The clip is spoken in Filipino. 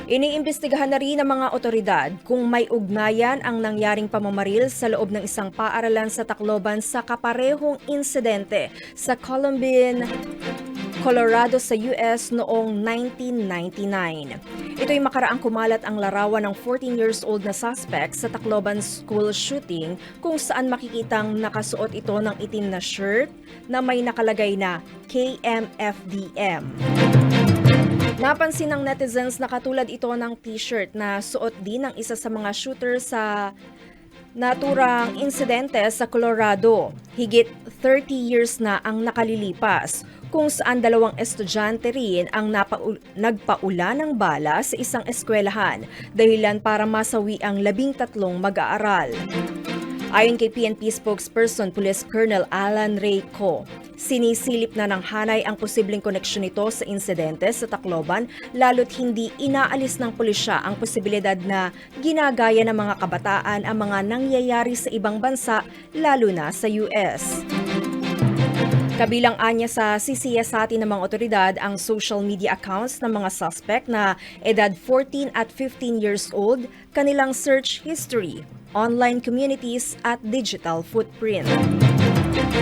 Iniimbestigahan na rin ng mga otoridad kung may ugnayan ang nangyaring pamamaril sa loob ng isang paaralan sa Tacloban sa kaparehong insidente sa Columbine, Colorado sa US noong 1999. Ito'y makaraang kumalat ang larawan ng 14 years old na suspect sa Tacloban school shooting kung saan makikitang nakasuot ito ng itim na shirt na may nakalagay na KMFDM. Napansin ng netizens na katulad ito ng t-shirt na suot din ng isa sa mga shooter sa naturang insidente sa Colorado. Higit 30 years na ang nakalilipas, kung saan dalawang estudyante rin ang nagpaula ng bala sa isang eskwelahan, dahilan para masawi ang 13 mag-aaral. Ayon kay PNP spokesperson Police Colonel Alan Ray Co, sinisilip na ng hanay ang posibleng koneksyon nito sa insidente sa Tacloban, lalo't hindi inaalis ng pulisya ang posibilidad na ginagaya ng mga kabataan ang mga nangyayari sa ibang bansa, lalo na sa US. Kabilang anya sa sisiyasati ng mga otoridad ang social media accounts ng mga suspect na edad 14 at 15 years old, kanilang search history, online communities at digital footprint.